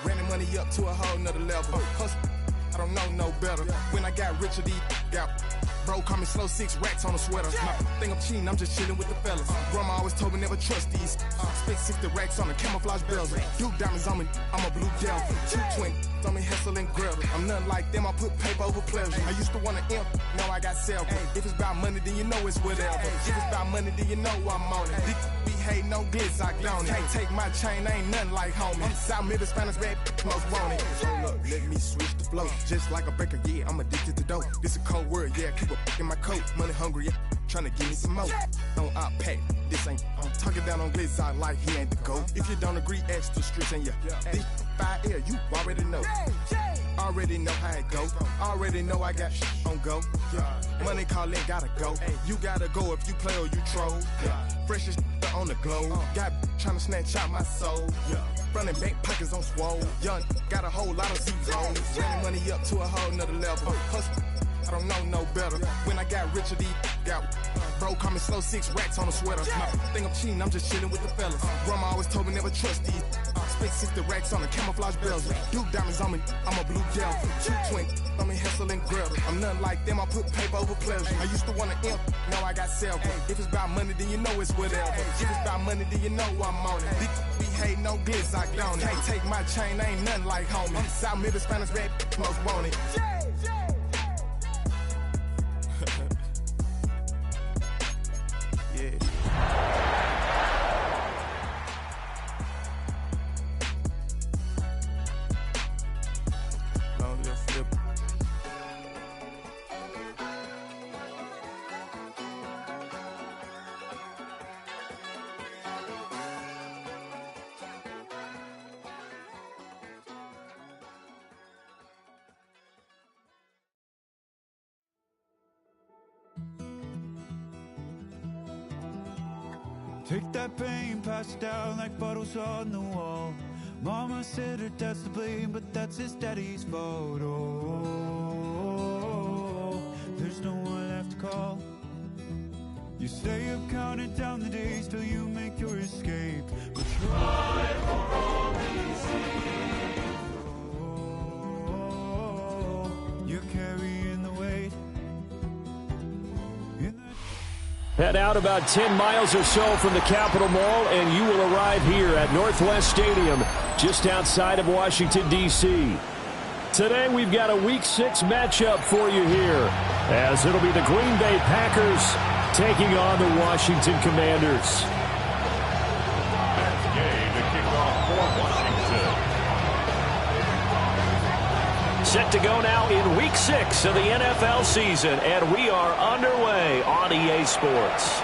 Running money up to a whole nother level. Hustle, I don't know no better. When I got richer, these got bro, call me slow, 6 racks on a sweater. My think I'm cheating, I'm just chilling with the fellas. Grandma always told me never trust these. Spent 60 racks on a camouflage bells. Duke diamonds on me, I'm a blue devil. 220 on me, Hessel and Gretel. I'm nothing like them, I put paper over pleasure. I used to want to imp, now I got several. If it's about money, then you know it's whatever. If it's about money, then you know I'm on it. Be hating no glitz, I don't it. Can't take my chain, I ain't nothing like homie. South Middle Spanish red, most want it. Hold up, let me switch the flow. Just like a breaker, yeah, I'm addicted to dope. This a cold word, yeah, keep a in my coat. Money hungry, yeah, tryna give me some more. Don't outpack, this ain't. I'm talking down on glitz, I like he ain't the GOAT. If you don't agree, ask the streets and this 5 air, you already know. Already know how it go. Already know I got on go. Money calling, gotta go. You gotta go if you play or you troll. Fresh as on the globe. Got tryna snatch out my soul. Running bank pockets on swole. Young, got a whole lot of zeros. Running money up to a whole nother level. Hustle, I don't know no better. When I got richer, these got bro, call me slow, 6 racks on a sweater. My think I'm cheating, I'm just chilling with the fellas. Grandma always told me never trust these. Spent 60 racks on a camouflage bells. Duke diamonds on me, I'm a blue devil. 220 on me, Hessel and Gretel. I'm nothing like them, I put paper over pleasure. I used to want to imp, now I got several. If it's about money, then you know it's whatever. If it's about money, then you know I'm on it. Be hating no glitz, I don't it. Can't take my chain, I ain't nothing like homie. South Middle Spanish red, most want it. Take that pain, pass it down like bottles on the wall. Mama said her dad's to blame, but that's his daddy's fault. Oh, there's no one left to call. You stay up counting down the days till you make your escape. But try for all these things. Oh, you're carrying the weight. Head out about 10 miles or so from the Capitol Mall, and you will arrive here at Northwest Stadium, just outside of Washington, D.C. Today, we've got a Week 6 matchup for you here, as it'll be the Green Bay Packers taking on the Washington Commanders. Game to kick off for Washington. Set to go now in Week 6 of the NFL season, and we are underway on EA Sports.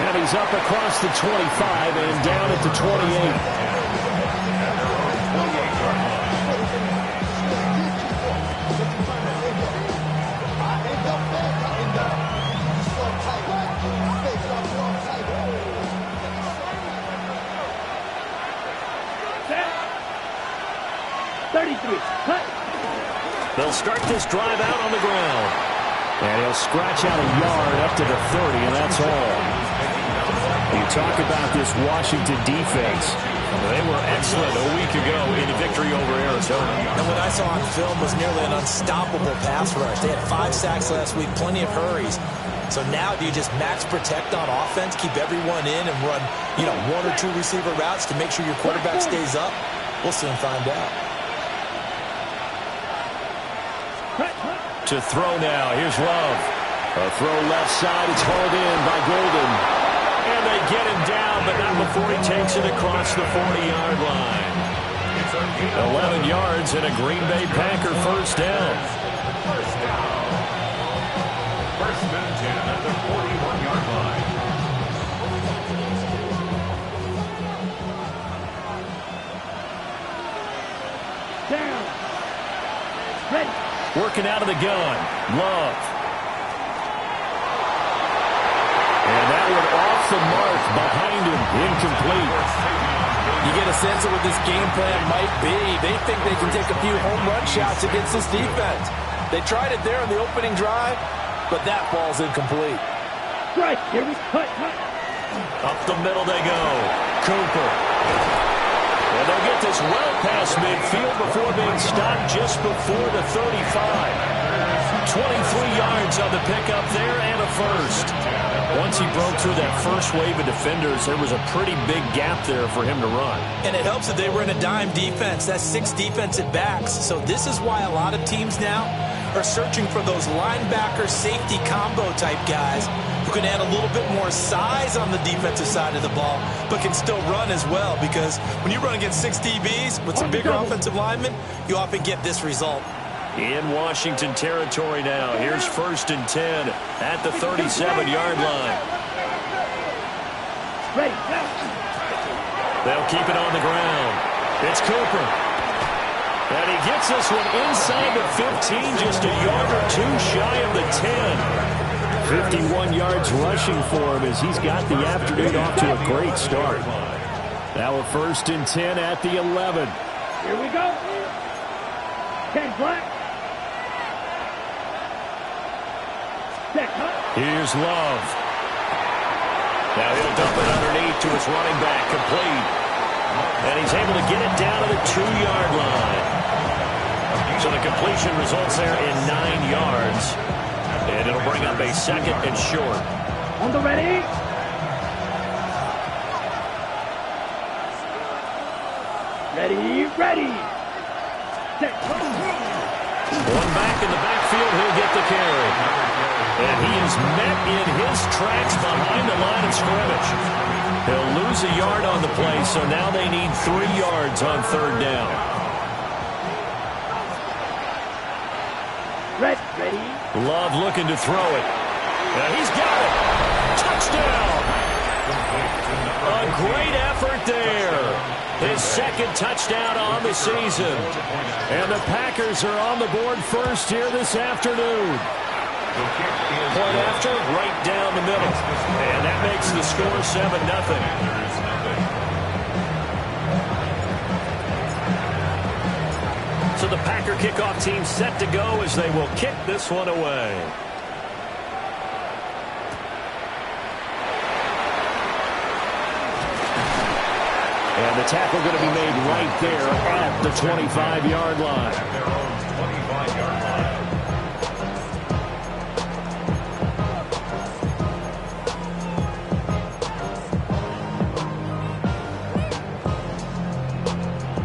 And he's up across the 25 and down at the 28. They'll start this drive out on the ground. And he'll scratch out a yard up to the 30, and that's all. You talk about this Washington defense. They were excellent a week ago in a victory over Arizona. And what I saw on film was nearly an unstoppable pass rush. They had 5 sacks last week, plenty of hurries. So now do you just max protect on offense, keep everyone in, and run 1 or 2 receiver routes to make sure your quarterback stays up? We'll soon find out. To throw now. Here's Love. A throw left side. It's hauled in by Golden. And they get him down, but not before he takes it across the 40-yard line. 11 yards and a Green Bay Packer first down. First and 10 at the 41-yard line. Down. Ready. Working out of the gun. Love. And that one off the mark behind him. Incomplete. You get a sense of what this game plan might be. They think they can take a few home run shots against this defense. They tried it there on the opening drive, but that ball's incomplete. Strike. Here we cut. Up the middle they go. Cooper. And they'll get this well past midfield before being stopped just before the 35. 23 yards on the pickup there and a first. Once he broke through that first wave of defenders, there was a pretty big gap there for him to run. And it helps that they were in a dime defense. That's 6 defensive backs. So this is why a lot of teams now are searching for those linebacker safety combo type guys who can add a little bit more size on the defensive side of the ball, but can still run as well. Because when you run against 6 DBs with some bigger offensive linemen, you often get this result. In Washington territory now. Here's 1st and 10 at the 37-yard line. They'll keep it on the ground. It's Cooper. And he gets this one inside the 15, just a yard or two shy of the 10. 51 yards rushing for him as he's got the afternoon off to a great start. Now a 1st and 10 at the 11. Here we go. 10 black. Here's Love. Now he'll dump it underneath to his running back, complete. And he's able to get it down to the 2-yard line. So the completion results there in 9 yards. And it'll bring up a 2nd and short. On the ready. Ready. One back in the backfield, he'll get the carry. And he is met in his tracks behind the line of scrimmage. He'll lose a yard on the play, so now they need 3 yards on 3rd down. Ready. Love looking to throw it. And he's got it. Touchdown. A great effort there. His 2nd touchdown on the season. And the Packers are on the board first here this afternoon. Point after, right down the middle. And that makes the score 7-0. So the Packer kickoff team set to go as they will kick this one away. And the tackle going to be made right there at the 25-yard line.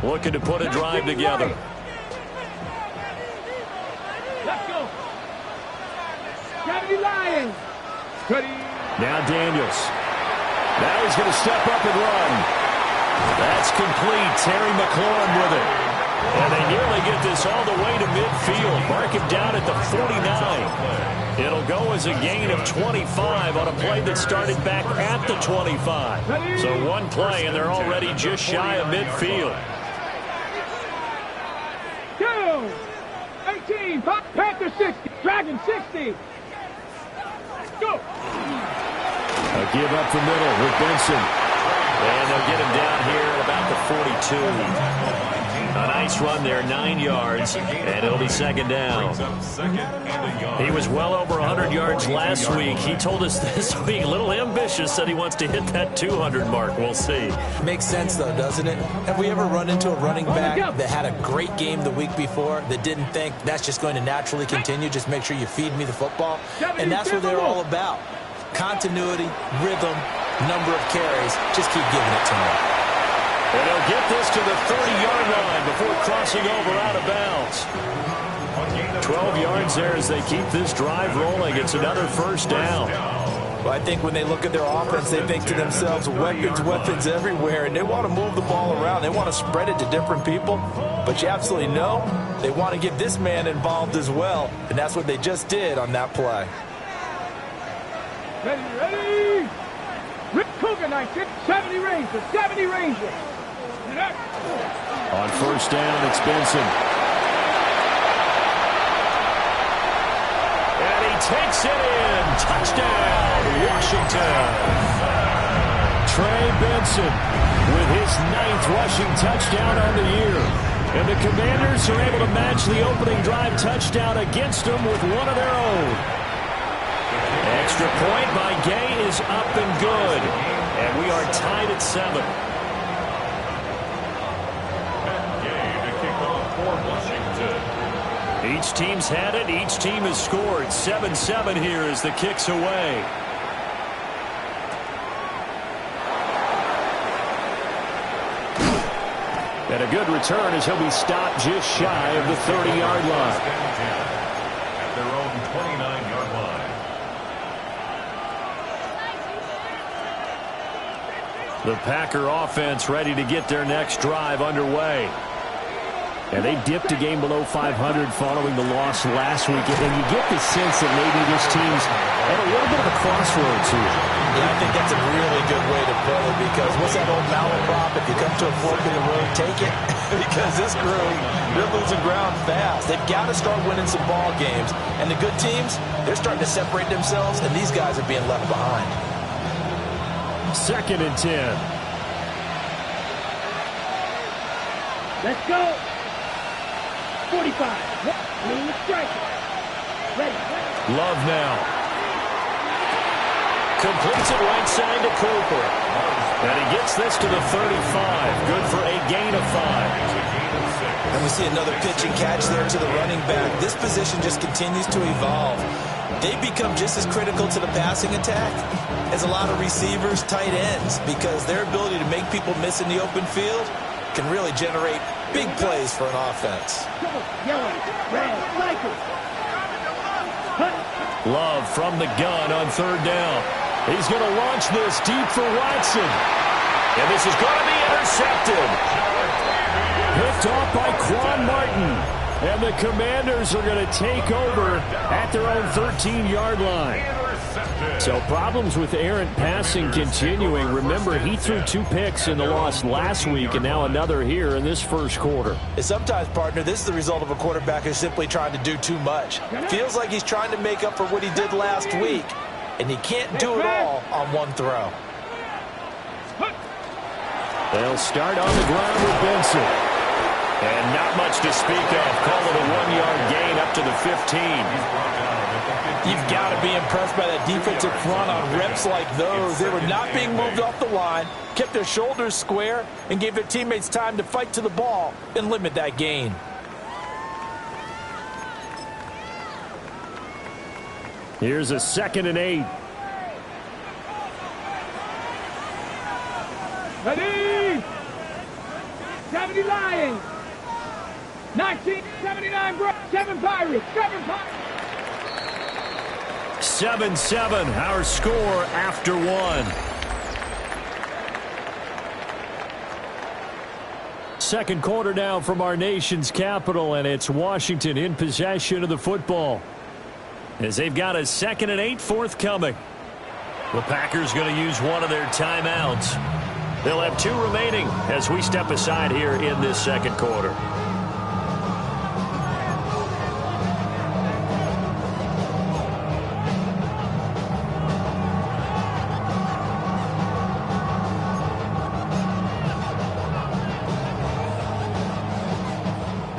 Looking to put a drive together. Let's go. Lions. Now Daniels. Now he's going to step up and run. That's complete. Terry McLaurin with it. And they nearly get this all the way to midfield. Mark him down at the 49. It'll go as a gain of 25 on a play that started back at the 25. So one play, and they're already just shy of midfield. 18, Panther 60, Dragon 60. Go. A give up the middle with Benson. And they'll get him down here at about the 42. A nice run there, 9 yards, and it'll be 2nd down. He was well over 100 yards last week. He told us this week, a little ambitious, said he wants to hit that 200 mark. We'll see. Makes sense, though, doesn't it? Have we ever run into a running back that had a great game the week before that didn't think that's just going to naturally continue? Just make sure you feed me the football. And that's what they're all about. Continuity, rhythm, number of carries. Just keep giving it to him. And he'll get this to the 30-yard line before crossing over out of bounds. 12 yards there as they keep this drive rolling. It's another 1st down. Well, I think when they look at their offense, they think to themselves, weapons everywhere, and they want to move the ball around. They want to spread it to different people. But you absolutely know they want to get this man involved as well, and that's what they just did on that play. Ready. Rip Cougar 19, 70 Rangers, 70 Rangers. On 1st down, it's Benson. And he takes it in. Touchdown, Washington. Trey Benson with his 9th rushing touchdown on the year. And the Commanders are able to match the opening drive touchdown against them with one of their own. extra point by Gay is up and good. And we are tied at 7. Gay to kick off for Washington. Each team's had it. Each team has scored. 7-7 here as the kick's away. And a good return as he'll be stopped just shy of the 30-yard line. At their own 29-yard line. The Packer offense ready to get their next drive underway. And they dipped a game below 500 following the loss last week. And you get the sense that maybe this team's at a little bit of a crossroads here. Yeah, I think that's a really good way to put it, because what's that old malaprop? If you come to a fork in the road, take it. Because this crew, they're losing ground fast. They've got to start winning some ball games. And the good teams, they're starting to separate themselves, and these guys are being left behind. 2nd and 10. Let's go. 45. Lean the striker. Ready. Love now. Completes it right side to Cooper. And he gets this to the 35. Good for a gain of 5. And we see another pitch and catch there to the running back. This position just continues to evolve. They become just as critical to the passing attack as a lot of receivers, tight ends, because their ability to make people miss in the open field can really generate big plays for an offense. Love from the gun on 3rd down. He's going to launch this deep for Watson. And this is going to be intercepted. Picked off by Quan Martin. And the Commanders are going to take over at their own 13-yard line. So problems with errant passing continuing. Remember, he threw 2 picks in the loss last week, and now another here in this first quarter. And sometimes, partner, this is the result of a quarterback who's simply trying to do too much. Feels like he's trying to make up for what he did last week, and he can't do it all on one throw. They'll start on the ground with Benson. And not much to speak of. Call it a 1-yard gain up to the 15. You've got to be impressed by that defensive front on reps like those. They were not being moved off the line, kept their shoulders square, and gave their teammates time to fight to the ball and limit that gain. Here's a 2nd and 8. Ready? 70 Lions. 1979 Bro. 7 Pirates. 7 Pirates. 7-7, our score after 1. Second quarter now from our nation's capital, and it's Washington in possession of the football as they've got a 2nd and 8 forthcoming. The Packers going to use one of their timeouts. They'll have 2 remaining as we step aside here in this second quarter.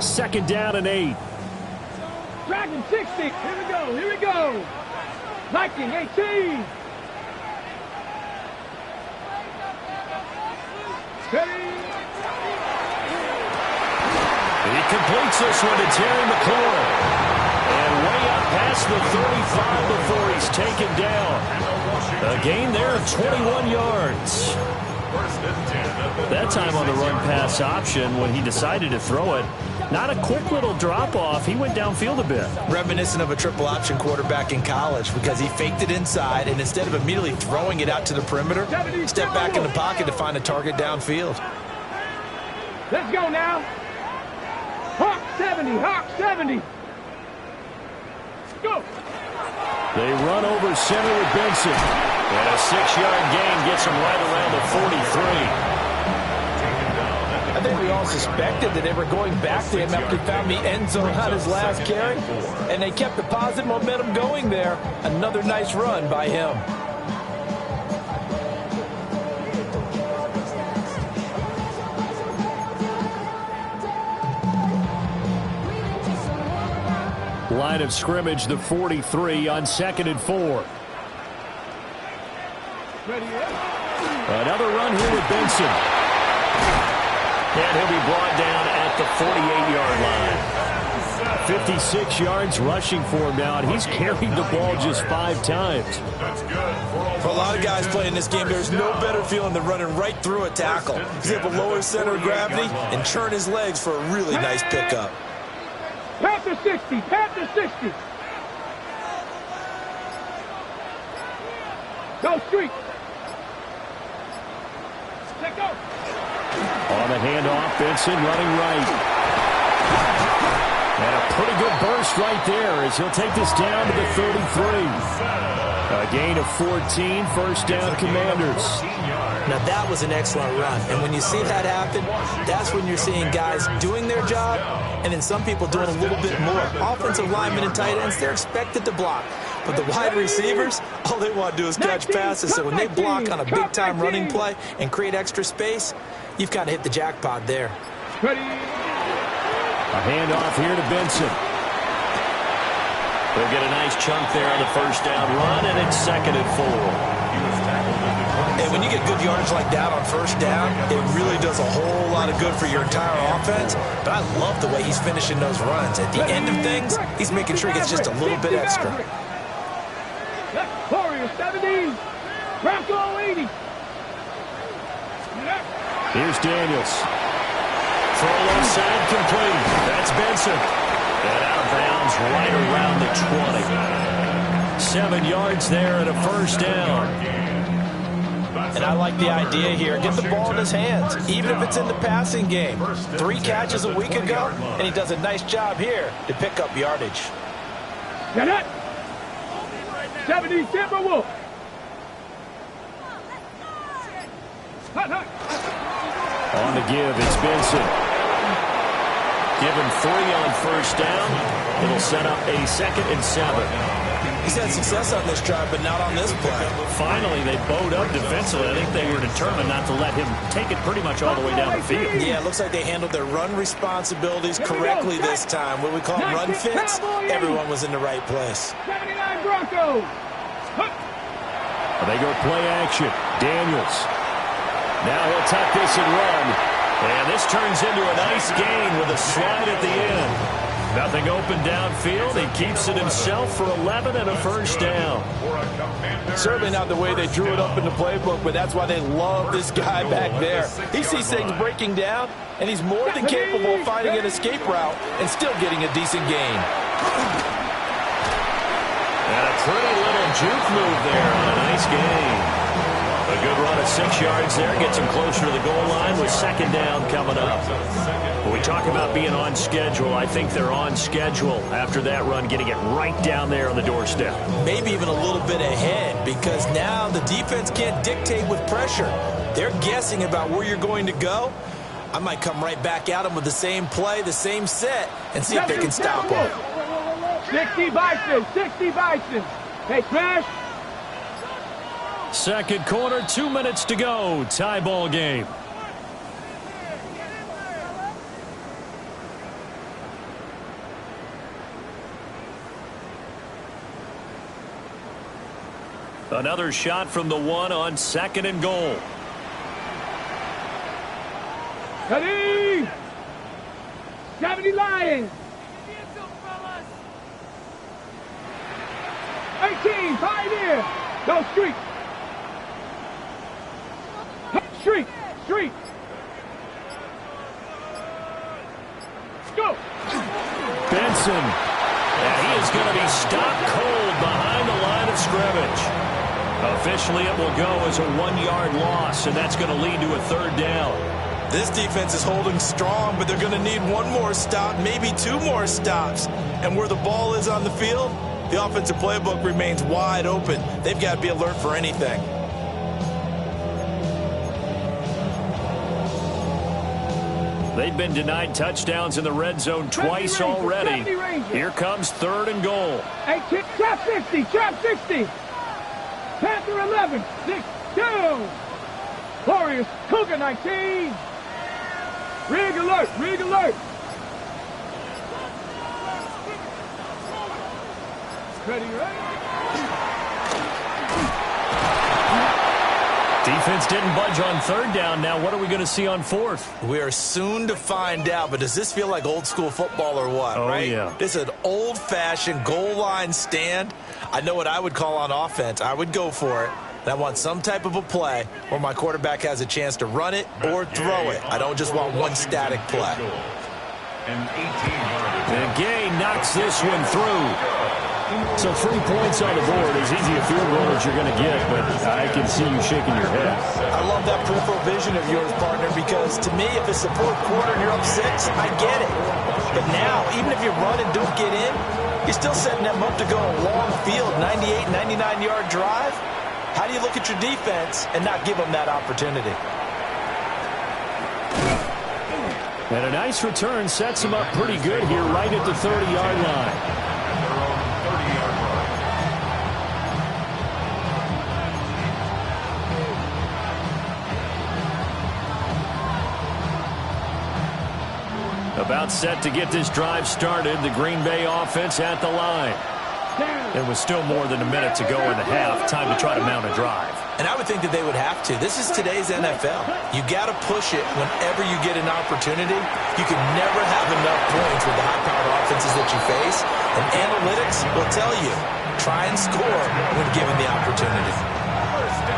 Second down and 8. Dragon 60. Here we go. Here we go. Viking 18. He completes this one to Terry McLaurin. And way up past the 35 before he's taken down. A gain there of 21 yards. That time on the run-pass option when he decided to throw it. Not a quick little drop-off. He went downfield a bit. Reminiscent of a triple option quarterback in college, because he faked it inside, and instead of immediately throwing it out to the perimeter, stepped back in the pocket to find a target downfield. Let's go now. Hawk 70. Hawk 70. Go. They run over center with Benson. And a 6-yard gain gets him right around the 43. I think we all suspected that they were going back to him after he found the end zone on his last carry, and they kept the positive momentum going there. Another nice run by him. Line of scrimmage, the 43 on 2nd and 4. Another run here with Benson. And he'll be brought down at the 48-yard line. 56 yards rushing for him now, and he's carried the ball just 5 times. For a lot of guys playing this game, there's no better feeling than running right through a tackle. He's able to lower his center of gravity and turn his legs for a really nice pickup. Panther 60, Panther 60. Go street. Let go. On the handoff, Benson running right. And a pretty good burst right there as he'll take this down to the 33. A gain of 14, first down, Commanders. Now that was an excellent run, and when you see that happen, that's when you're seeing guys doing their job, and then some people doing a little bit more. Offensive linemen and tight ends, they're expected to block. But the wide receivers, all they want to do is catch passes. So when they block on a big-time running play and create extra space, you've kind of hit the jackpot there. A handoff here to Benson. They'll get a nice chunk there on the first down run, and it's 2nd and 4. And when you get good yardage like that on first down, it really does a whole lot of good for your entire offense. But I love the way he's finishing those runs. At the end of things, he's making sure he gets just a little bit extra. Warrior 70, Bronco 80. Here's Daniels. Throw low side complete. That's Benson. And out of bounds right around the 20. 7 yards there and a first down. And I like the idea here. Get the ball in his hands, even if it's in the passing game. 3 catches a week ago, and he does a nice job here to pick up yardage. Get it. 70 Timberwolf. On the give, it's Benson. Give him 3 on first down. It'll set up a 2nd and 7. He's had success on this drive, but not on this play. Finally, they bowed up defensively. I think they were determined not to let him take it pretty much all the way down the field. Yeah, it looks like they handled their run responsibilities correctly this time. What we call run fits, everyone was in the right place. 79 Broncos. They go play action. Daniels. Now he'll tuck this and run. And this turns into a nice gain with a slide at the end. Nothing open downfield. He keeps it himself for 11 and a first down. Certainly not the way they drew it up in the playbook, but that's why they love this guy back there. He sees things breaking down, and he's more than capable of finding an escape route and still getting a decent gain. And a pretty little juke move there on a nice gain. A good run of 6 yards there. Gets him closer to the goal line with 2nd down coming up. When we talk about being on schedule, I think they're on schedule after that run, getting it right down there on the doorstep. Maybe even a little bit ahead, because now the defense can't dictate with pressure. They're guessing about where you're going to go. I might come right back at them with the same play, the same set, and see if they can stop them. 60 Bison, 60 Bison. Hey, Crash. Second quarter, 2 minutes to go. Tie ball game. Another shot from the 1 on 2nd and goal. Ready? 70 Lions. 18 Pioneer. Go street. Street. Street. Go. Benson. And he is going to be stopped cold behind the line of scrimmage. Officially, it will go as a 1-yard loss, and that's going to lead to a 3rd down. This defense is holding strong, but they're going to need 1 more stop, maybe 2 more stops. And where the ball is on the field, the offensive playbook remains wide open. They've got to be alert for anything. They've been denied touchdowns in the red zone twice already. Here comes 3rd and goal. Hey, trap 60, trap 60. Panther 11, 6, 2. Warriors, Cougar 19. Rig alert, rig alert. Ready, ready. Defense didn't budge on third down. Now what are we going to see on fourth? We are soon to find out, but does this feel like old school football or what, right? Yeah. This is an old-fashioned goal line stand. I know what I would call on offense. I would go for it. And I want some type of a play where my quarterback has a chance to run it or throw it. I don't just want one static play. And Gay knocks this one through. So 3 points on the board, as easy a field goal as you're going to get, but I can see you shaking your head. I love that peripheral vision of yours, partner, because to me, if it's the fourth quarter and you're up 6, I get it. But now, even if you run and don't get in, you're still setting them up to go a long field, 98, 99-yard drive. How do you look at your defense and not give them that opportunity? And a nice return sets him up pretty good here right at the 30-yard line. About set to get this drive started. The Green Bay offense at the line. There was still more than a minute to go in the half. Time to try to mount a drive. And I would think that they would have to. This is today's NFL. You got to push it whenever you get an opportunity. You can never have enough points with the high-powered offenses that you face. And analytics will tell you, try and score when given the opportunity.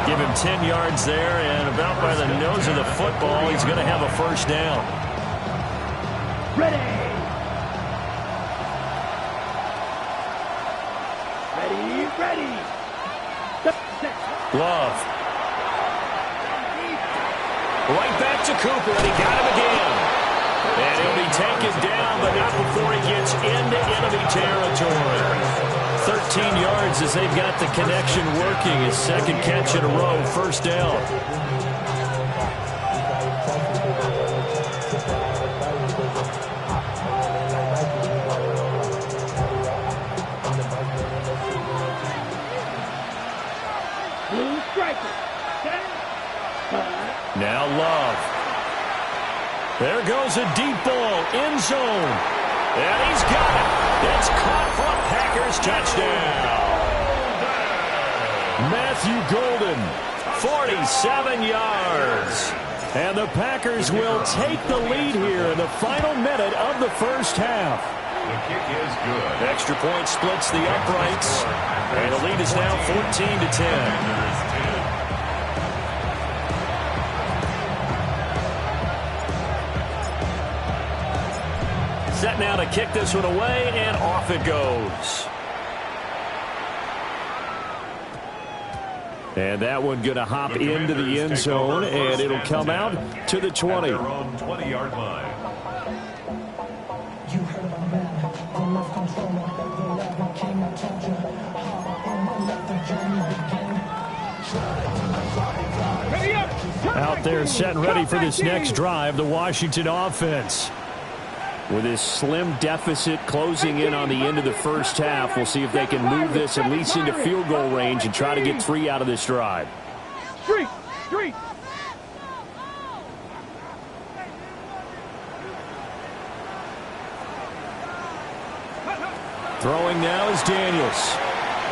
Give him 10 yards there, and about by the nose of the football, he's going to have a first down. Ready. Ready. Love. Right back to Cooper, and he got him again. And he'll be taken down, but not before he gets into enemy territory. 13 yards as they've got the connection working. His second catch in a row, first down. Now Love. There goes a deep ball, end zone. And he's got it. It's caught for a Packers touchdown. Matthew Golden, 47 yards. And the Packers will take the lead here in the final minute of the first half. The kick is good. Extra point splits the uprights. And the lead is now 14-10. Set now to kick this one away, and off it goes. And that one going to hop into the end zone, and it'll come out to the 20. At their own 20-yard line. You heard of a man, the love controller, the love king, I told you how let the journey begin. Out there set and ready for this next drive, the Washington offense. With this slim deficit closing in on the end of the first half, we'll see if they can move this at least into field goal range and try to get 3 out of this drive. Street. Throwing now is Daniels.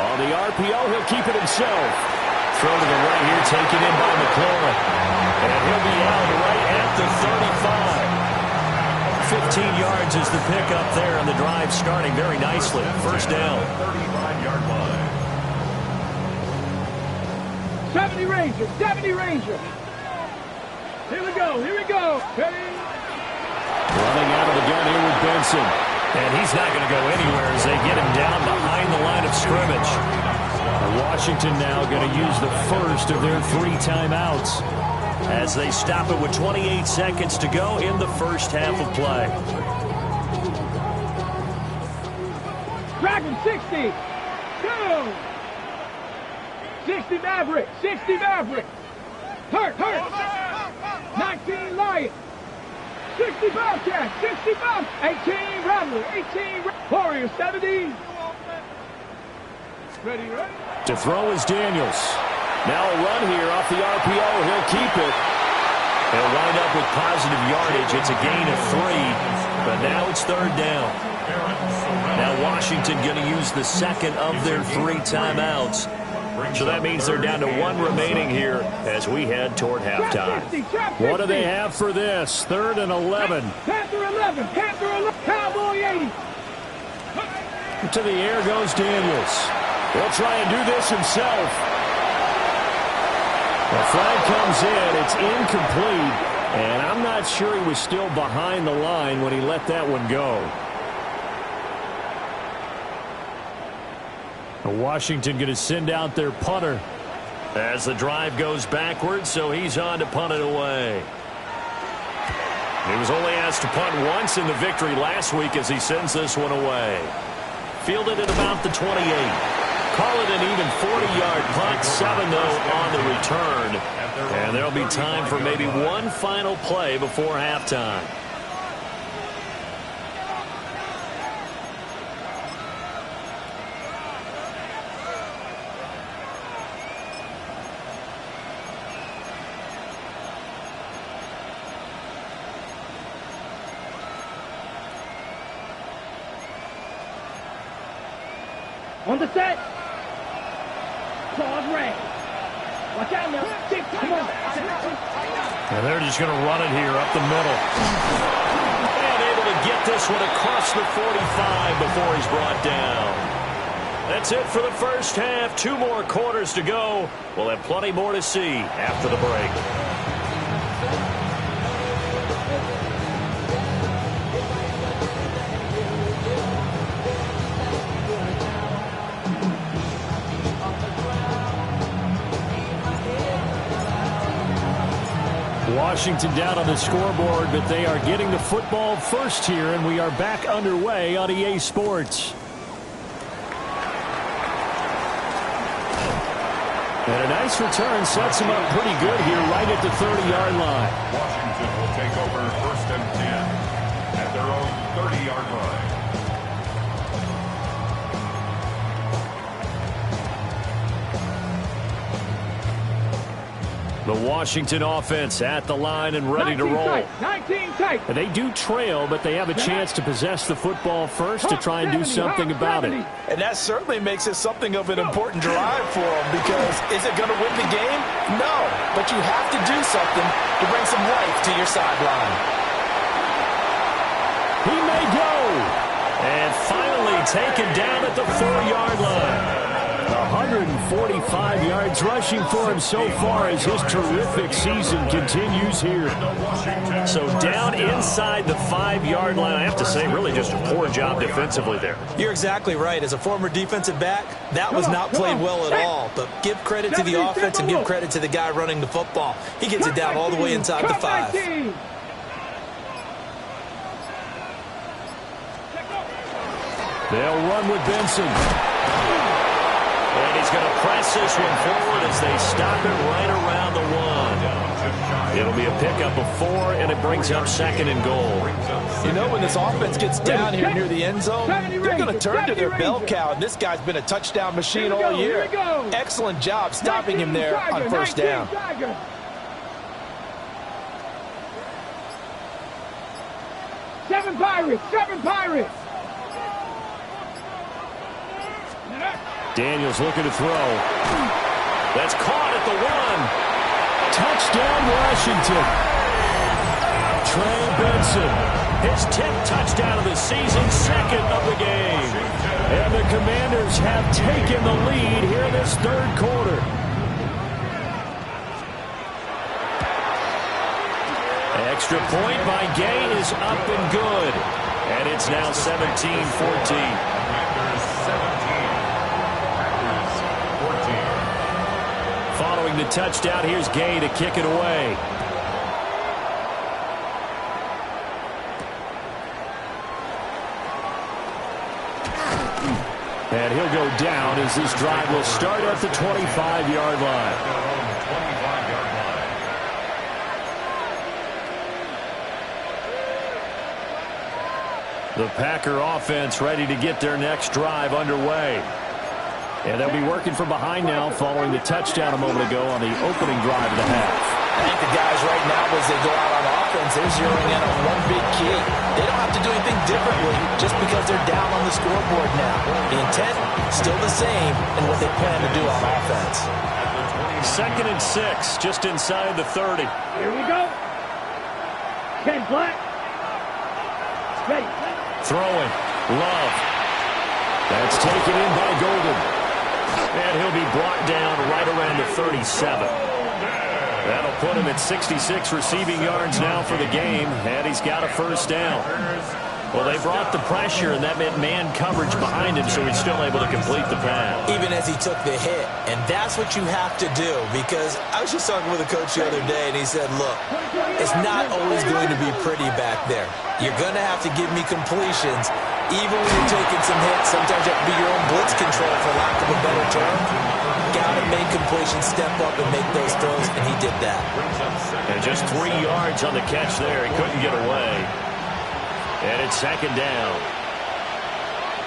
On the RPO, he'll keep it himself. Throw to the right here, taken in by McLaurin. And he'll be out right at the 35. 15 yards is the pickup there, and the drive starting very nicely. First down. 35-yard line. 70 Ranger. Here we go. Ready? Running out of the gun here with Benson. And he's not going to go anywhere as they get him down behind the line of scrimmage. Washington now going to use the first of their 3 timeouts as they stop it with 28 seconds to go in the first half of play. Dragon 60. Go. 60 Maverick. Hurt. 19 Lion. 60 Bobcat. 65. 18 Rattler. Warrior 70. Ready. To throw is Daniels. Now a run here off the RPO. He'll keep it. He'll wind up with positive yardage. It's a gain of 3, but now it's third down. Now Washington going to use the second of their 3 timeouts So that means they're down to 1 remaining here as we head toward halftime. What do they have for this? 3rd and 11. Panther 11. Panther 11. Cowboy 80. To the air goes Daniels. He'll try and do this himself. The flag comes in. It's incomplete. And I'm not sure he was still behind the line when he let that one go. Washington going to send out their punter as the drive goes backwards, so he's on to punt it away. He was only asked to punt once in the victory last week as he sends this one away. Fielded at about the 28. Call it an even 40-yard punt. 7, though, on the return. And there'll be time for maybe one final play before halftime. On the set. Claws red. Watch out now. Come on. And they're just going to run it here up the middle. And able to get this one across the 45 before he's brought down. That's it for the first half. 2 more quarters to go. We'll have plenty more to see after the break. Washington down on the scoreboard, but they are getting the football first here, and we are back underway on EA Sports. And a nice return sets him up pretty good here right at the 30-yard line. Washington will take over 1st and 10 at their own 30-yard line. The Washington offense at the line and ready to roll. 19 tight. They do trail, but they have a chance to possess the football first to try and do something about it. And that certainly makes it something of an important drive for them, because is it going to win the game? No, but you have to do something to bring some life to your sideline. He may go. And finally taken down at the 4-yard line. 145 yards rushing for him so far as his terrific season continues here. So down inside the 5-yard line. I have to say, really just a poor job defensively there. You're exactly right. As a former defensive back, that was not played well at all. But give credit to the offense and give credit to the guy running the football. He gets it down all the way inside the 5. They'll run with Benson. And he's going to press this one forward as they stop it right around the 1. It'll be a pickup of 4, and it brings up 2nd and goal. You know, when this offense gets down here near the end zone, they're going to turn to their bell cow, and this guy's been a touchdown machine all year. Excellent job stopping him there on 1st down. 7 Pirates! 7 Pirates! Daniels looking to throw. That's caught at the 1. Touchdown, Washington. Trey Benson, his 10th touchdown of the season, 2nd of the game. And the Commanders have taken the lead here in this 3rd quarter. Extra point by Gay is up and good. And it's now 17-14. Following the touchdown, here's Gay to kick it away. And he'll go down as this drive will start at the 25-yard line. The Packer offense ready to get their next drive underway. And they'll be working from behind now following the touchdown a moment ago on the opening drive of the half. I think the guys right now, as they go out on offense, they're zeroing in on one big key. They don't have to do anything differently just because they're down on the scoreboard now. The intent, still the same in what they plan to do on offense. 2nd and 6, just inside the 30. Here we go. Ken Black. Ready. Throwing. Love. That's taken in by Golden. And he'll be brought down right around the 37. That'll put him at 66 receiving yards now for the game, and he's got a first down. Well, they brought the pressure, and that meant man coverage behind him, so he's still able to complete the pass. Even as he took the hit, and that's what you have to do, because I was just talking with a coach the other day, and he said, look, it's not always going to be pretty back there. You're going to have to give me completions. Even when you're taking some hits, sometimes you have to be your own blitz control, for lack of a better term. Got to make completions, step up and make those throws, and he did that. And just 3 yards on the catch there. He couldn't get away. And it's 2nd down.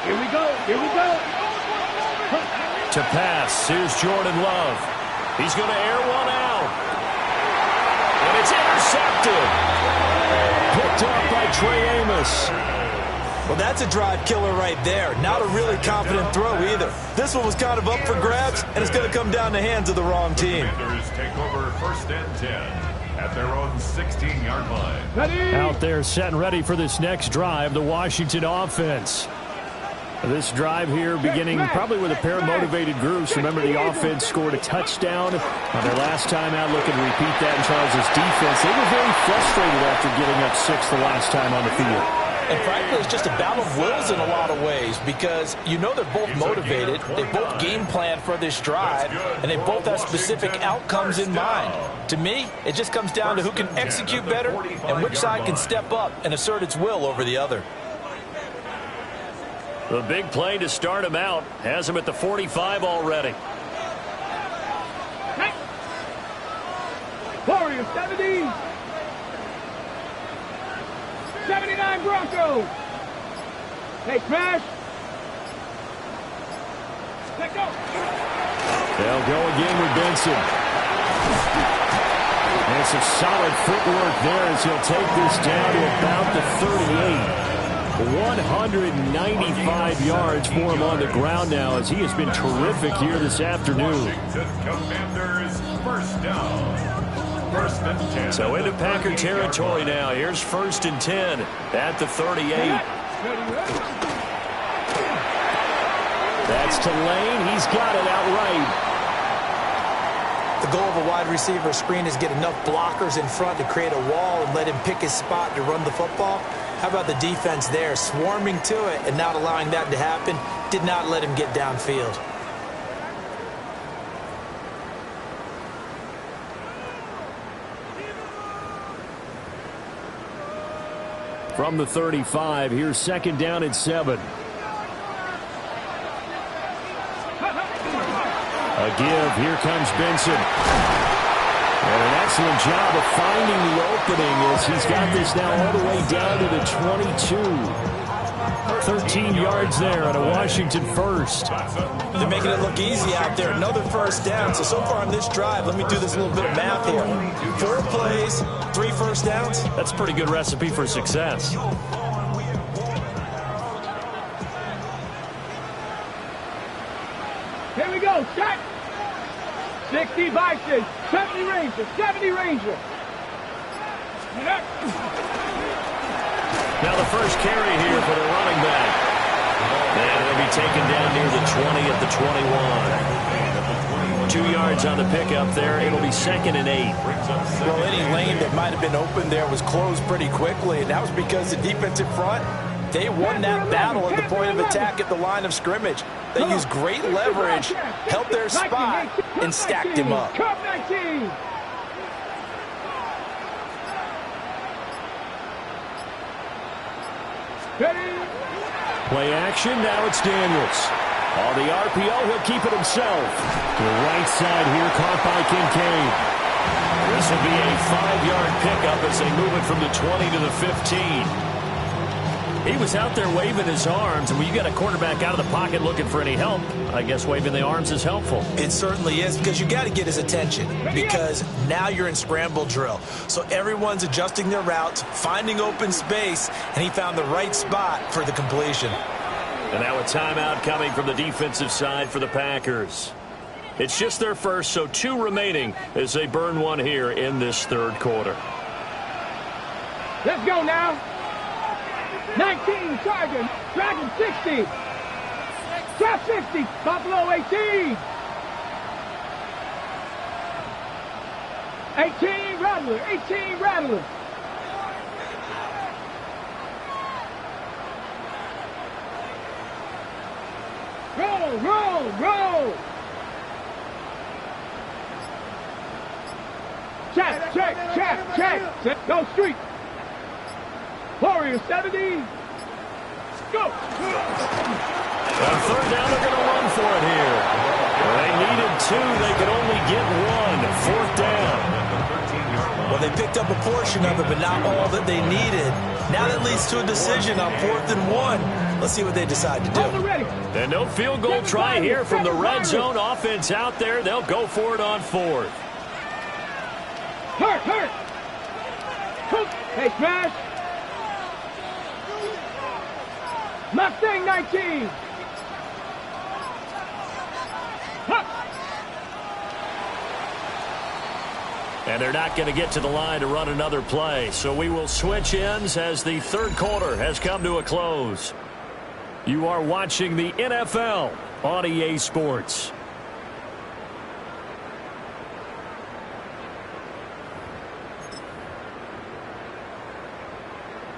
Here we go. Here we go. To pass, here's Jordan Love. He's going to air one out. And it's intercepted. Picked up by Trey Amos. Well, that's a drive killer right there. Not a really confident throw either. This one was kind of up for grabs, and it's going to come down the hands of the wrong team. Commanders take over 1st and 10 at their own 16-yard line. Ready. Out there set and ready for this next drive, the Washington offense. This drive here beginning probably with a pair of motivated groups. Remember, the offense scored a touchdown on their last time out. Looking to repeat that in Charles' defense. They were very frustrated after getting up 6 the last time on the field. And frankly, it's just a battle of wills in a lot of ways, because you know they're both motivated, they both game plan for this drive, and they both have specific outcomes in mind. To me, it just comes down to who can execute better and which side can step up and assert its will over the other. The big play to start him out has him at the 45 already. Warriors 70. 79 Broncos. Hey, Crash. Let go. They'll go again with Benson. And some solid footwork there as he'll take this down to about the 38. 195 yards for him on the ground now, as he has been terrific here this afternoon. Commanders, 1st down. 1st and 10. So into Packer territory now. Here's 1st and 10 at the 38. That's to Lane. He's got it outright. The goal of a wide receiver screen is get enough blockers in front to create a wall and let him pick his spot to run the football. How about the defense there, swarming to it and not allowing that to happen? Did not let him get downfield. From the 35, here's 2nd down and 7. A give. Here comes Benson. And an excellent job of finding the opening as he's got this now all the way down to the 22. 13 yards there on a Washington first. They're making it look easy out there. Another 1st down. So far on this drive, let me do this little bit of math here. 4 plays, 3 1st downs. That's a pretty good recipe for success. Here we go. Shot. 60 Bison. 70 Ranger. 70 Ranger. Now the first carry here for the running back. And he'll be taken down near the 20 at the 21. 2 yards on the pickup there. It'll be 2nd and 8. Well, any lane that might have been open there was closed pretty quickly, and that was because the defensive front, they won that battle at the point of attack at the line of scrimmage. They used great leverage, held their spot, and stacked him up. Play action, now it's Daniels. On the RPO, he'll keep it himself. To the right side here, caught by Kincaid. This will be a 5-yard pickup as they move it from the 20 to the 15. He was out there waving his arms, and when you got a quarterback out of the pocket looking for any help, I guess waving the arms is helpful. It certainly is, because you got to get his attention, because now you're in scramble drill. So everyone's adjusting their routes, finding open space, and he found the right spot for the completion. And now a timeout coming from the defensive side for the Packers. It's just their first, so 2 remaining as they burn one here in this third quarter. Let's go now. 19, Sergeant. Dragon 60. Trap 60. Buffalo 18. 18, Rattler. 18, Rattler. Roll, roll, roll. Check. Go street. Warrior 70. Go. On third down, they're going to run for it here. They needed 2. They could only get 1. Fourth down. Well, they picked up a portion of it, but not all that they needed. Now that leads to a decision on 4th and 1. Let's see what they decide to do. And no field goal try here from the red zone offense out there. They'll go for it on 4th. Hurt. Hey, smash. Mustang 19. And they're not going to get to the line to run another play. So we will switch ends as the third quarter has come to a close. You are watching the NFL on EA Sports.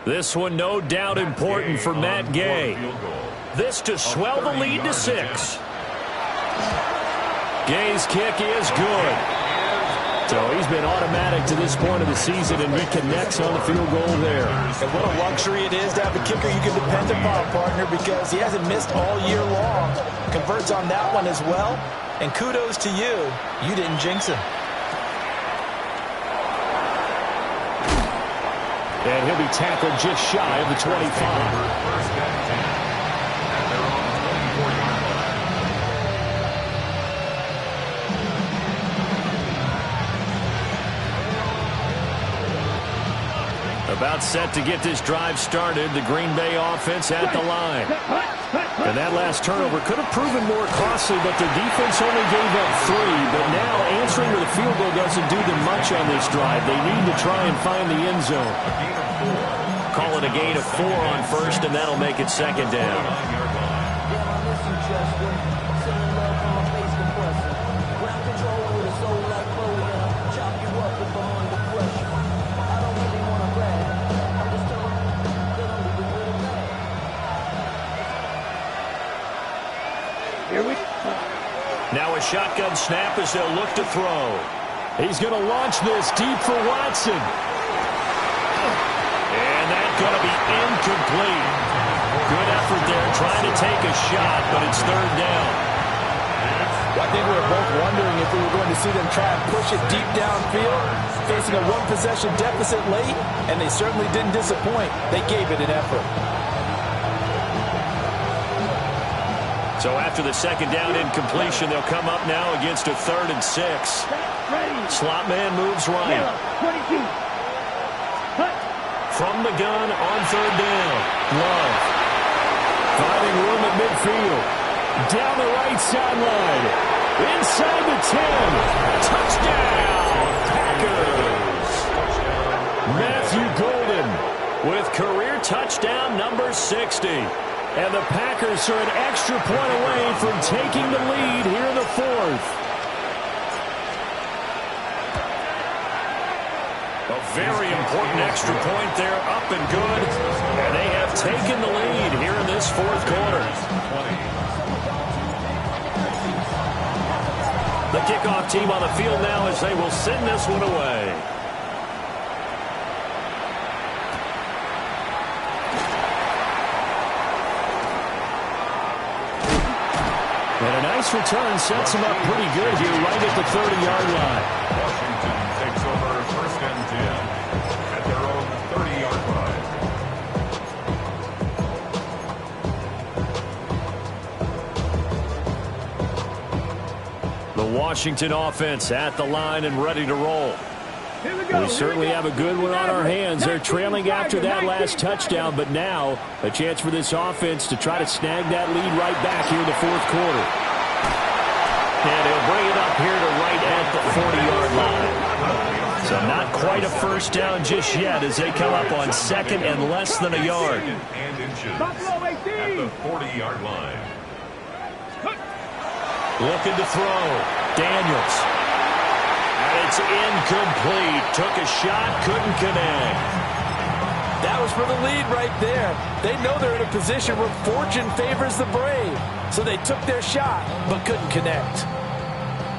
This one no doubt important for Matt Gay. This to swell the lead to 6. Gay's kick is good. So he's been automatic to this point of the season, and he connects on the field goal there. And what a luxury it is to have a kicker you can depend upon, partner, because he hasn't missed all year long. Converts on that one as well. And kudos to you. You didn't jinx him. And he'll be tackled just shy of the 25. First and 10 at their own 24-yard line. About set to get this drive started, the Green Bay offense at the line. And that last turnover could have proven more costly, but their defense only gave up 3. But now answering to the field goal doesn't do them much on this drive. They need to try and find the end zone. Call it a gain of 4 on first, and that'll make it second down. Now a shotgun snap as they'll look to throw. He's going to launch this deep for Watson. And that's going to be incomplete. Good effort there trying to take a shot, but it's third down. Well, I think we were both wondering if we were going to see them try and push it deep downfield, facing a 1-possession deficit late, and they certainly didn't disappoint. They gave it an effort. So after the second down incompletion, they'll come up now against a 3rd and 6. Slot man moves right. From the gun on 3rd down. Love. Finding room at midfield. Down the right sideline. Inside the 10. Touchdown, Packers. Matthew Golden with career touchdown number 60. And the Packers are an extra point away from taking the lead here in the 4th. A very important extra point there, up and good. And they have taken the lead here in this 4th quarter. The kickoff team on the field now as they will send this one away. And a nice return sets him up pretty good here right at the 30-yard line. Washington takes over 1st and 10 at their own 30-yard line. Washington offense at the line and ready to roll. We certainly have a good one on our hands. They're trailing after that last touchdown, but now a chance for this offense to try to snag that lead right back here in the fourth quarter. And he'll bring it up here to right at the 40-yard line. So not quite a first down just yet as they come up on second and less than a yard. And inches at the 40-yard line. Looking to throw. Daniels. And it's incomplete. Took a shot, couldn't connect. That was for the lead right there. They know they're in a position where fortune favors the brave. So they took their shot, but couldn't connect.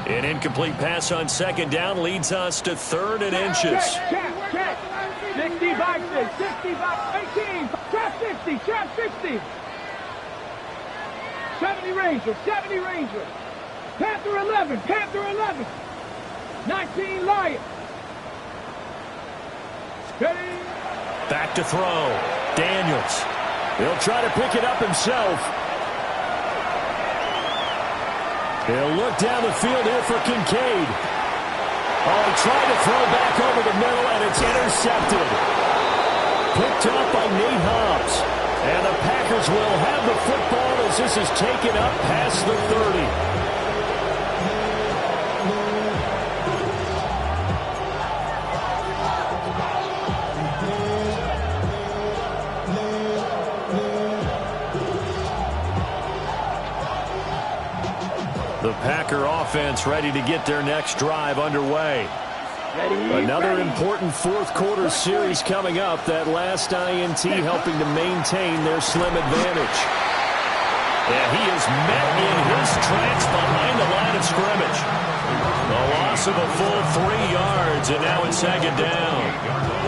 An incomplete pass on second down leads us to third and inches. Check. 60 by 6, 60 by 18. Trap 60, trap 60. 70 Ranger. Panther 11. 19 Lion. Ready. Back to throw. Daniels. He'll try to pick it up himself. He'll look down the field here for Kincaid. Oh, he tried to throw back over the middle, and it's intercepted. Picked up by Nate Hobbs. And the Packers will have the football as this is taken up past the 30. The Packer offense ready to get their next drive underway. Another important fourth quarter series coming up. That last INT helping to maintain their slim advantage. And he is met in his tracks behind the line of scrimmage. A loss of a full 3 yards, and now it's second down.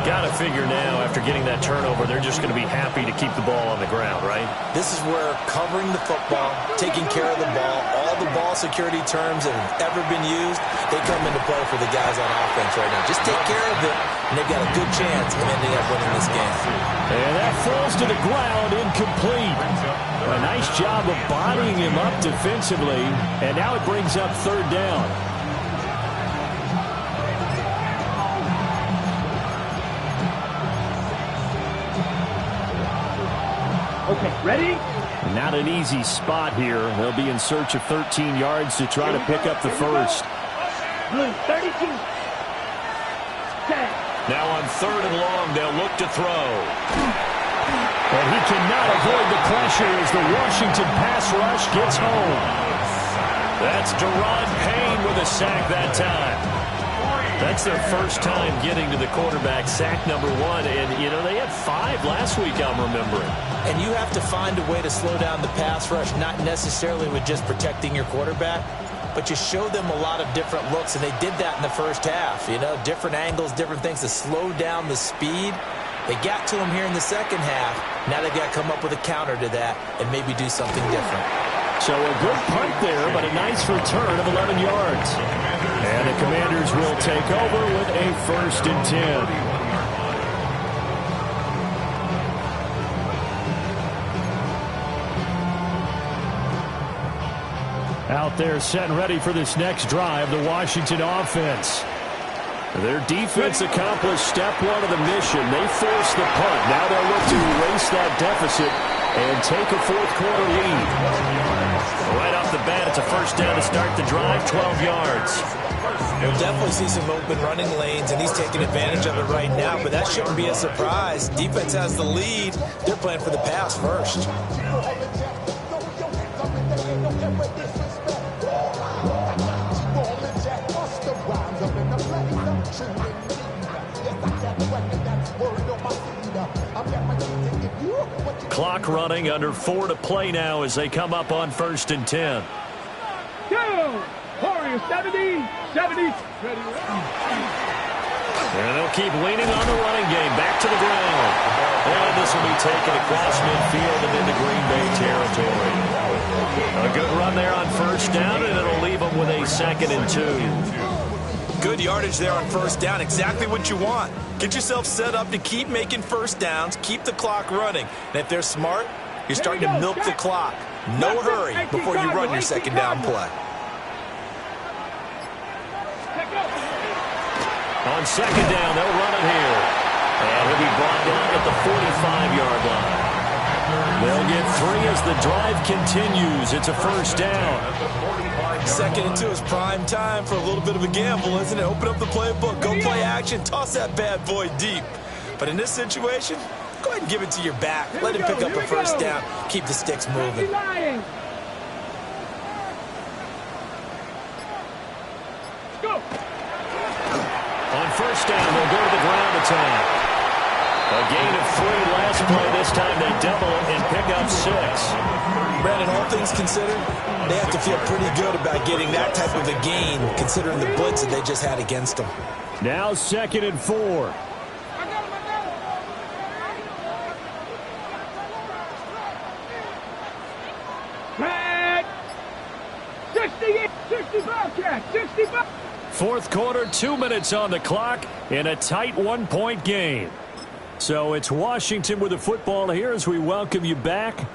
Got to figure now, after getting that turnover, they're just going to be happy to keep the ball on the ground, right? This is where covering the football, taking care of the ball, all the ball security terms that have ever been used, they come into play for the guys on offense right now. Just take care of it, and they've got a good chance of ending up winning this game. And that falls to the ground, incomplete. A nice job of bodying him up defensively, and now it brings up third down. Okay, ready? Not an easy spot here. They'll be in search of 13 yards to try to pick up the first. Blue, 32. 10. Now on third and long, they'll look to throw. And he cannot avoid the pressure as the Washington pass rush gets home. That's Deron Payne with a sack that time. That's their first time getting to the quarterback, sack number 1. And, you know, they had 5 last week, I'm remembering. And you have to find a way to slow down the pass rush, not necessarily with just protecting your quarterback, but you show them a lot of different looks, and they did that in the first half. You know, different angles, different things to slow down the speed. They got to him here in the second half. Now they've got to come up with a counter to that and maybe do something different. So a good punt there, but a nice return of 11 yards. And the Commanders will take over with a 1st and 10. Out there set and ready for this next drive, the Washington offense. Their defense accomplished step 1 of the mission. They forced the punt. Now they'll look to erase that deficit and take a fourth quarter lead. Right off the bat, it's a first down to start the drive, 12 yards. We'll definitely see some open running lanes, and he's taking advantage of it right now, but that shouldn't be a surprise. Defense has the lead. They're playing for the pass first. Clock running, under 4 to play now as they come up on 1st and 10. Go! Warriors 70. And they'll keep leaning on the running game. Back to the ground. And this will be taken across midfield and into Green Bay territory. A good run there on first down, and it'll leave them with a 2nd and 2. Good yardage there on first down. Exactly what you want. Get yourself set up to keep making first downs, keep the clock running. And if they're smart, you're starting to milk the clock. No hurry before you run your second down play. on second down. They'll run it here. And he'll be brought down at the 45-yard line. They'll get 3 as the drive continues. It's a first down. 2nd and 2 is prime time for a little bit of a gamble, isn't it? Open up the playbook, go play action, toss that bad boy deep. But in this situation, go ahead and give it to your back. Let him pick up a first down. Keep the sticks moving. On first down, they'll go to the ground attack. A gain of 3 last play. This time they double it and pick up 6. Brandon, all things considered, they have to feel pretty good about getting that type of a gain, considering the blitz that they just had against them. Now 2nd and 4. Red. 68, 65 catch, 65. Fourth quarter, 2 minutes on the clock in a tight 1-point game. So it's Washington with the football here as we welcome you back.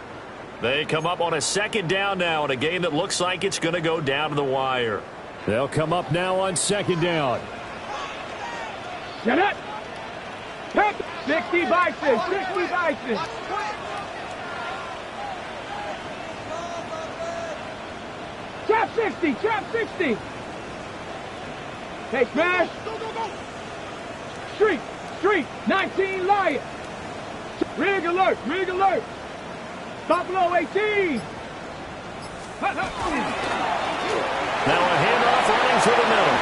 They come up on a second down now in a game that looks like it's going to go down to the wire. They'll come up now on second down. Get it. 60 Bison, 60 Bison. Trap 60, trap 60. Hey, smash. Street, street, 19 Lion. Rig alert, rig alert. Buffalo 18. Now a handoff running for the middle.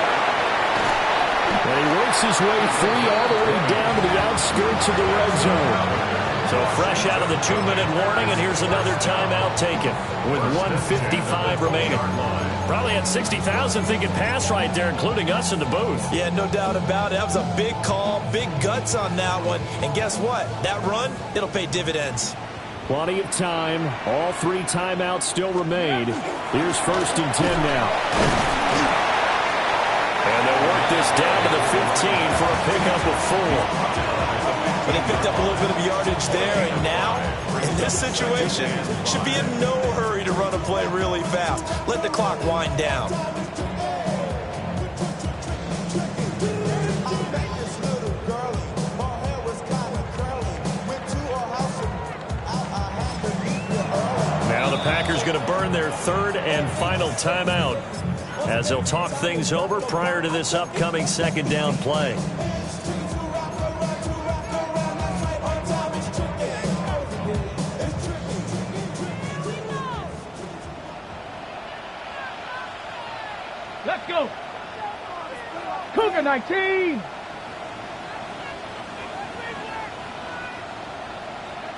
And he works his way free all the way down to the outskirts of the red zone. So fresh out of the 2-minute warning, and here's another timeout taken with 1:55 remaining. Probably had 60,000 thinking pass right there, including us in the booth. Yeah, no doubt about it. That was a big call, big guts on that one. And guess what? That run, it'll pay dividends. Plenty of time. All 3 timeouts still remain. Here's 1st and 10 now. And they'll work this down to the 15 for a pickup of 4. But they picked up a little bit of yardage there, and now, in this situation, should be in no hurry to run a play really fast. Let the clock wind down. Now the Packers going to burn their 3rd and final timeout as they'll talk things over prior to this upcoming second down play. Let's go. Cougar 19.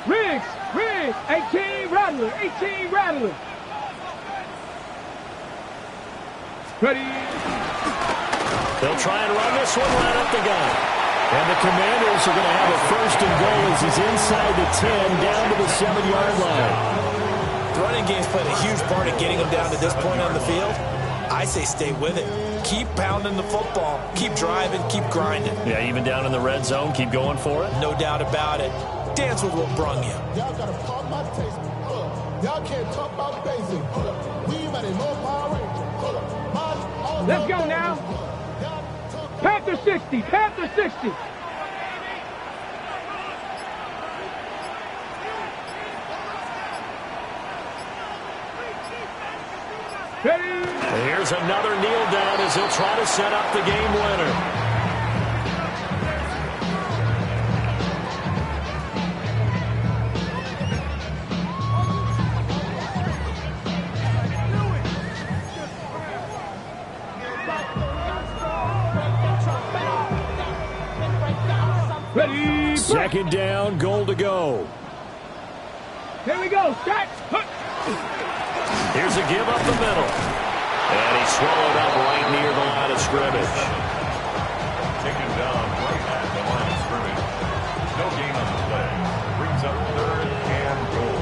Riggs, Riggs, 18 Rattler, 18 Rattler. Ready. They'll try and run this one right up the gut. And the Commanders are going to have a 1st and goal as he's inside the 10 down to the 7-yard line. The running game's played a huge part in getting them down to this point on the field. I say stay with it. Keep pounding the football. Keep driving. Keep grinding. Yeah, even down in the red zone, keep going for it. No doubt about it. Dance with what brung you. Y'all got to talk about taste. Y'all can't talk about basic. We ain't ready. No Power Ranger. Let's go now. Panther 60. Panther 60. Ready. Here's another kneel down as he'll try to set up the game winner. Ready. Second down, goal to go. Here we go. Start. Here's a give up the middle. And he's swallowed up right near the line of scrimmage. Taken down right at the line of scrimmage. No gain on the play. Brings up 3rd and goal.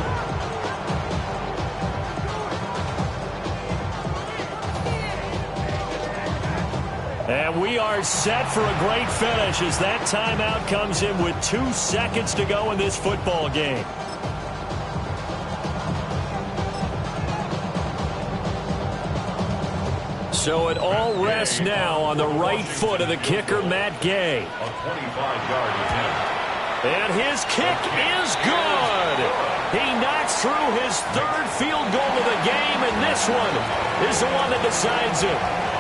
And we are set for a great finish as that timeout comes in with 2 seconds to go in this football game. So it all rests now on the right foot of the kicker, Matt Gay. A 25-yard attempt. And his kick is good. He knocks through his third field goal of the game, and this one is the one that decides it.